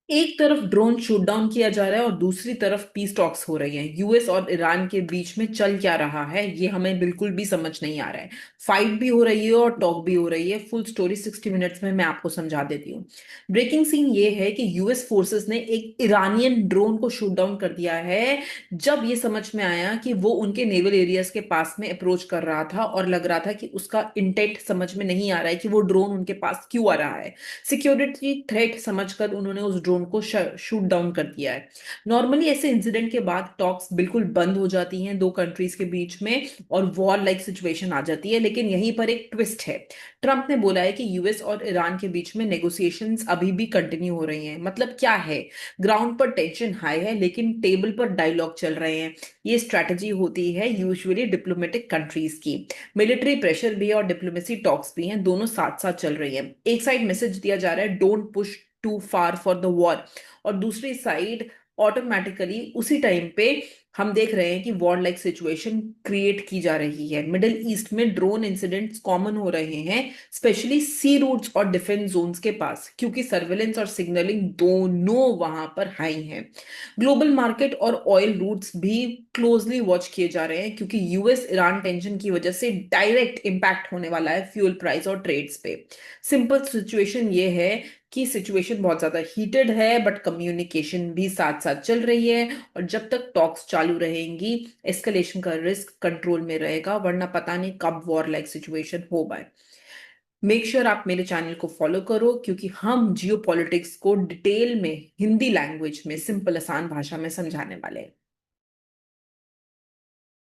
एक तरफ drone shoot down किया जा रहा है और दूसरी तरफ पीस टॉक्स हो रही हैं। यूएस और ईरान के बीच में चल क्या रहा है ये हमें बिल्कुल भी समझ नहीं आ रहा है। फाइट भी हो रही है और टॉक भी हो रही है। फुल स्टोरी 60 मिनट्स में मैं आपको समझा देती हूँ। ब्रेकिंग सीन ये है कि यूएस फोर्सेस ने एक ईरानियन ड्रोन को शूट डाउन कर दिया है जब ये समझ में आया कि वो उनके नेवल एरियाज के पास में अप्रोच कर रहा था और लग रहा था कि उसका इंटेंट समझ में नहीं आ रहा है कि वो ड्रोन उनके पास क्यों आ रहा है। सिक्योरिटी थ्रेट समझकर उन्होंने उस ड्रोन को शूट डाउन कर दिया है। नॉर्मली ऐसे इंसिडेंट के बाद टॉक्स बिल्कुल बंद हो जाती हैं दो कंट्रीज के बीच में और वॉर लाइक सिचुएशन आ जाती है, लेकिन यहीं पर एक ट्विस्ट है। ट्रंप ने बोला है कि यूएस और ईरान के बीच में नेगोशिएशंस अभी भी कंटिन्यू हो रही हैं। मतलब क्या है, ग्राउंड पर टेंशन हाई है लेकिन टेबल पर डायलॉग चल रहे हैं। ये स्ट्रैटेजी होती है यूजुअली डिप्लोमेटिक कंट्रीज की। मिलिट्री प्रेशर भी और डिप्लोमेसी टॉक्स भी हैं, दोनों साथ साथ चल रही हैं। एक साइड मैसेज दिया जा रहा है don't push too far for the war, और दूसरी साइड ऑटोमेटिकली उसी टाइम पे हम देख रहे हैं कि वॉर लाइक सिचुएशन क्रिएट की जा रही है। मिडिल ईस्ट में ड्रोन इंसिडेंट्स कॉमन हो रहे हैं, स्पेशली सी रूट्स और डिफेंस जोन्स के पास, क्योंकि सर्वेलेंस और सिग्नलिंग दोनों वहां पर हाई हैं। ग्लोबल मार्केट और ऑयल रूट्स भी क्लोजली वॉच किए जा रहे हैं, क्योंकि यूएस ईरान टेंशन की वजह से डायरेक्ट इंपैक्ट होने वाला है फ्यूल प्राइस और ट्रेड्स पे। सिंपल सिचुएशन ये है कि सिचुएशन बहुत ज्यादा हीटेड है बट कम्युनिकेशन भी साथ साथ चल रही है, और जब तक टॉक्स चालू रहेंगी एस्केलेशन का रिस्क कंट्रोल में रहेगा, वरना पता नहीं कब वॉर लाइक सिचुएशन हो पाए। मेक श्योर आप मेरे चैनल को फॉलो करो, क्योंकि हम जियो पॉलिटिक्स को डिटेल में हिंदी लैंग्वेज में सिंपल आसान भाषा में समझाने वाले हैं।